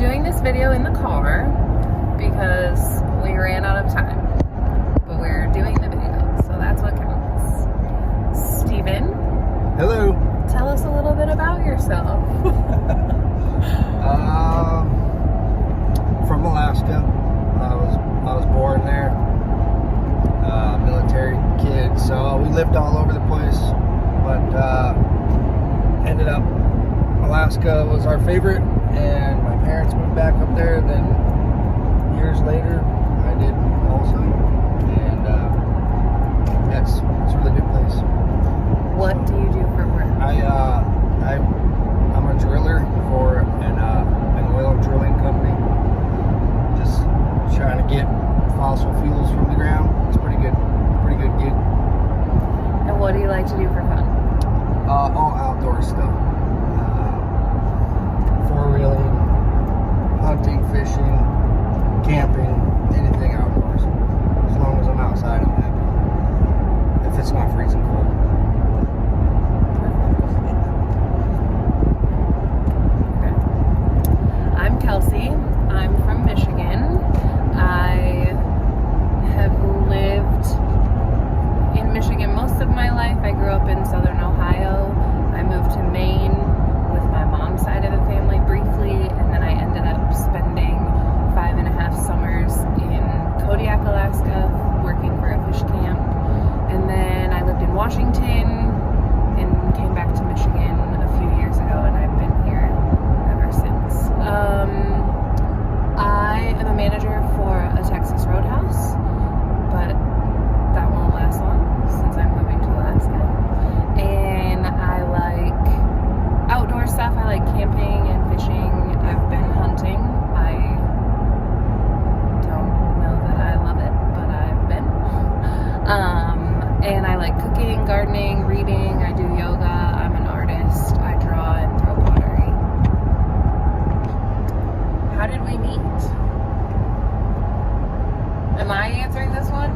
doing this video in the car because we ran out of time, but we're doing the video, so that's what counts. Stephen, hello. Tell us a little bit about yourself. From Alaska. I was born there. Military kid, so we lived all over the place, but ended up Alaska was our favorite, and my parents moved back up there. Then years later, I did also, and it's a really good place. What do you do for work? I'm a driller for an oil drilling company. Just trying to get fossil fuels from the ground. It's pretty good gig. And what do you like to do for fun? All outdoor stuff. Four-wheeling, hunting, fishing, camping, anything outdoors. As long as I'm outside, I'm happy. If it's not freezing cold. Okay. I'm Kelsey. I'm from Michigan. I have lived in Michigan most of my life. I grew up in southern Ohio. I moved to Maine with my mom's side of the family briefly, and then I ended up spending 5.5 summers in Kodiak, Alaska, working for a fish camp. And then I lived in Washington and came back to Michigan a few years ago, and I've been here ever since. I am a manager for a Texas roadhouse, but that won't last long since I'm moving to Alaska. And I like outdoor stuff. I like camping and fishing. I've been hunting. I don't know that I love it, but I've been. And I like cooking, gardening, reading. I do yoga. I'm an artist. I draw and throw pottery. How did we meet? Am I answering this one?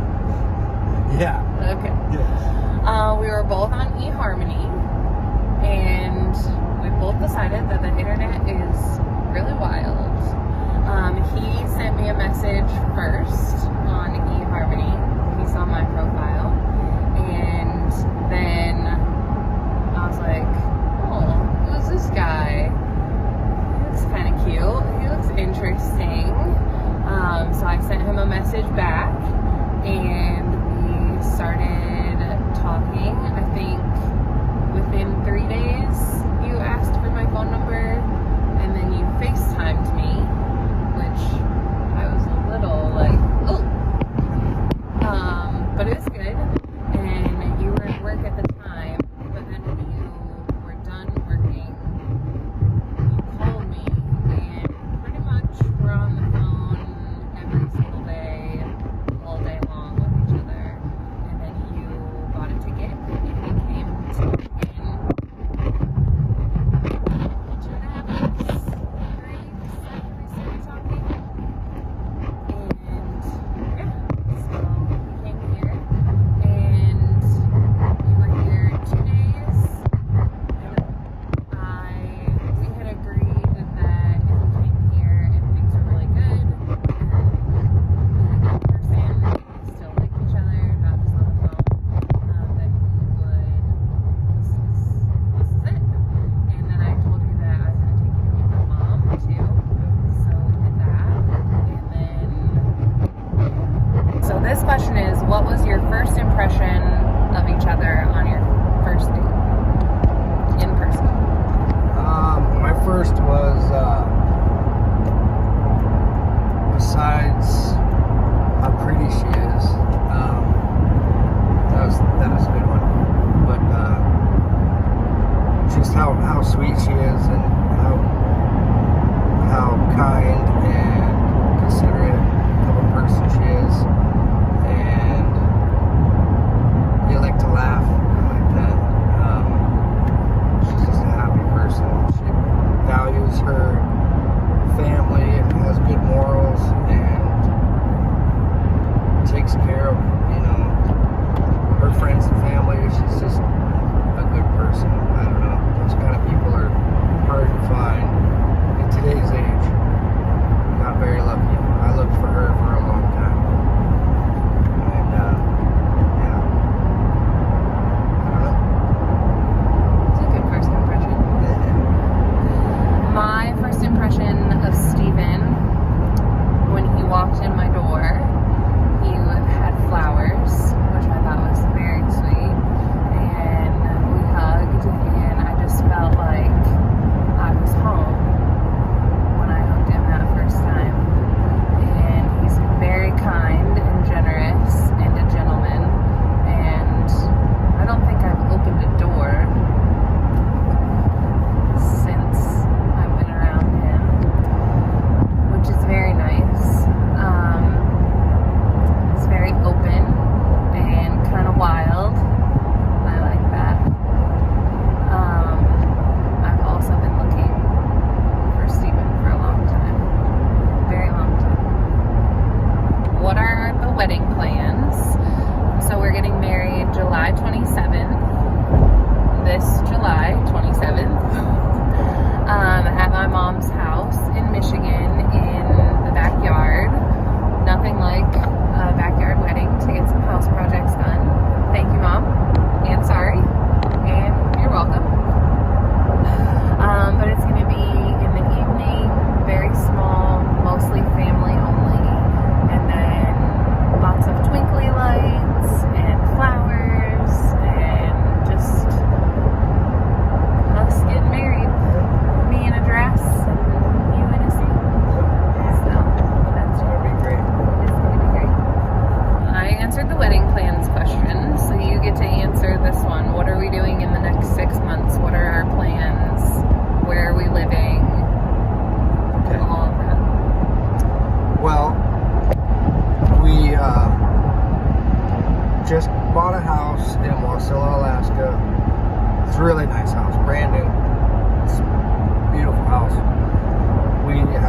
Yeah. Okay. Yes. We were both on eHarmony, and we both decided that the internet is really wild. He sent me a message first on eHarmony. He saw my profile, and then I was like, oh, who's this guy? He looks kind of cute. He looks interesting. So I sent him a message back, and we started talking. I think within 3 days you asked for my phone number, and then you FaceTimed me, which I was a little like, oh. But it was good. And you were at work at the time, but then when you were done working, you called me, and pretty much we're on the phone every single day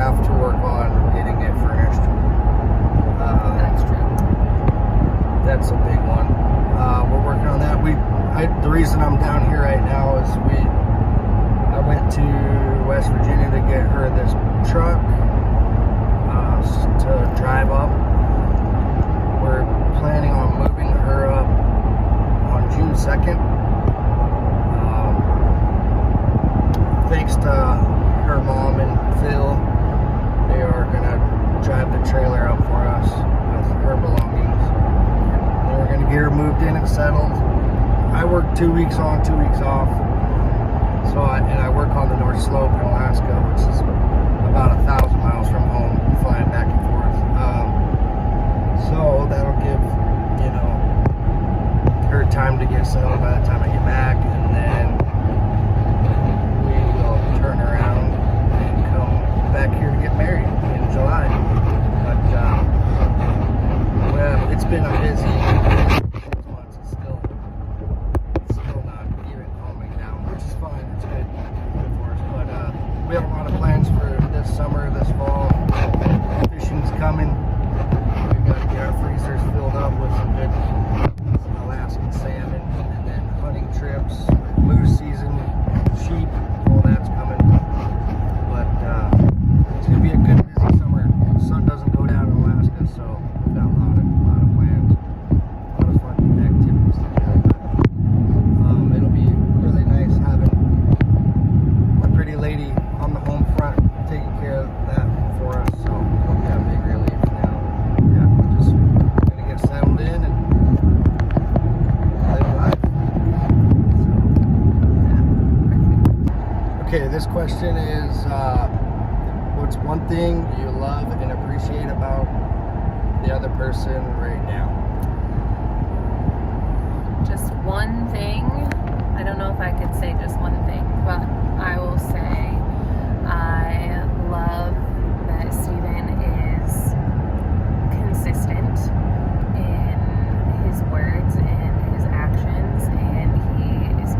have to work on getting it furnished. That's true. That's a big one. We're working on that. The reason I'm down here right now is I went to West Virginia to get her this truck to drive up. We're planning on moving her up on June 2nd. Thanks to her mom and Phil, they are gonna drive the trailer up for us with her belongings. And we're gonna get her moved in and settled. I work 2 weeks on, 2 weeks off. So I work on the North Slope in Alaska, which is about 1,000 miles from home, flying back and forth. So that'll give, her time to get settled by the time I get back, and then we will turn around and come back here to get married in July. But well, it's been a busy 6 months. It's still not even calming down, which is fine. It's good for us. But we have a lot of plans for this summer, this fall. Fishing's coming. We got to get our freezers filled up with some good Alaskan salmon, and then hunting trips, moose season, sheep, all that's coming. But it's gonna be a good busy summer. The sun doesn't go down in Alaska, so we've got a lot of plans, a lot of fun activities to do. But it'll be really nice having a pretty lady on the home front taking care of that for us. So it'll be a big relief now. Yeah, we're just gonna get settled in and live life. Okay, this question is, what's one thing you love and appreciate about the other person right now? Just one thing. I don't know if I could say just one thing, but I will say I love that Stephen is consistent in his words and his actions, and he is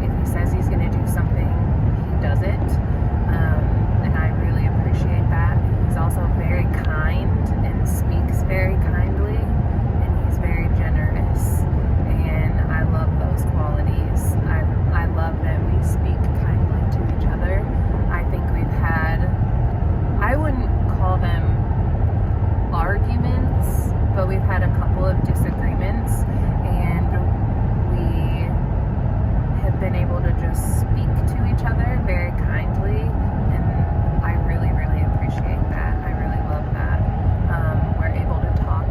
if he says he's going to do something, he does it, and I really appreciate that. He's also very kind and speaks very kindly, and he's very generous, and I love those qualities. I love that we speak kindly to each other. I think I wouldn't call them arguments, but we've had a couple of disagreements, and we have been able to just speak to each other very kindly, and I really, really appreciate that. I really love that. We're able to talk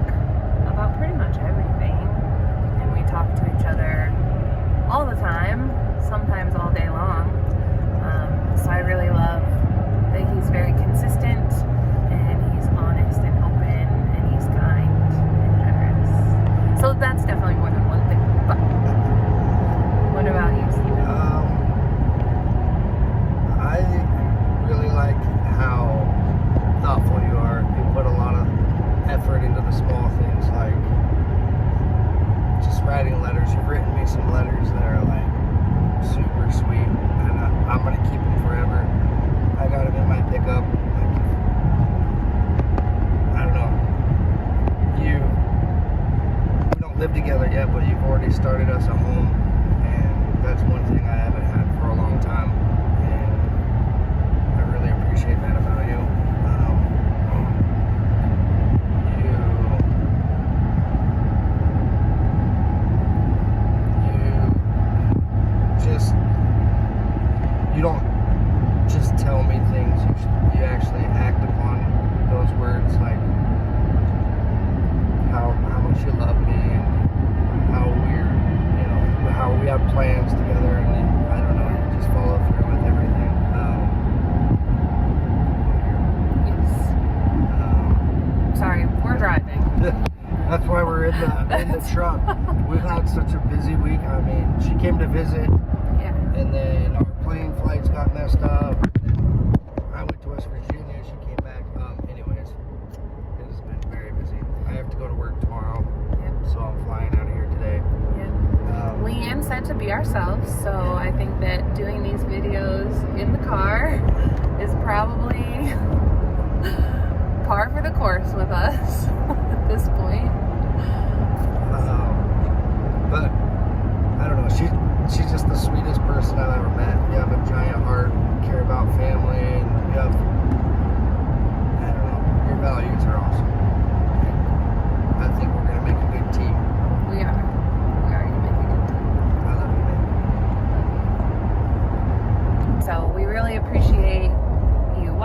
about pretty much everything, and we talk to each other all the time, sometimes all day long. So I really love that he's very consistent, and he's honest and open, and he's kind and generous. So that's definitely more than one thing. But what about you, Stephen? I really like how thoughtful you are. You put a lot of effort into the small things, like just writing letters. You've written me some letters that are like super sweet, and I'm gonna keep them forever. I got them in my pickup. I don't know. We don't live together yet, but you've already started us a home, and that's one thing I haven't had for a long time, and I really appreciate that about you. You don't just tell me things, you actually act upon those words, like how much you love me, and how how we have plans together, and I don't know, you just follow through with everything. Yes. Sorry, we're driving. That's why we're in the truck. We've had such a busy week. I mean, she came to visit, and then our plane flights got messed up. And I went to West Virginia. She came back. Anyways, it has been very busy. I have to go to work tomorrow, so I'm flying out of here today. Leanne said to be ourselves, so I think that doing these videos in the car is probably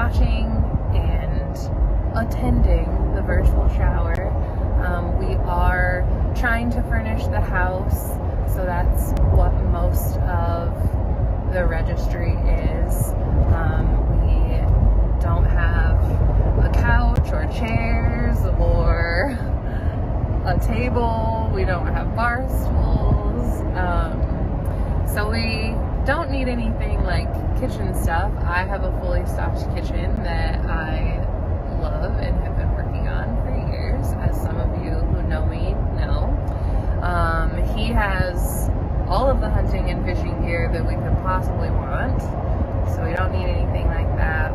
watching and attending the virtual shower. We are trying to furnish the house, so that's what most of the registry is. We don't have a couch or chairs or a table. We don't have bar stools. So we don't need anything like kitchen stuff. I have a fully stocked kitchen that I love and have been working on for years, as some of you who know me know. He has all of the hunting and fishing gear that we could possibly want, so we don't need anything like that.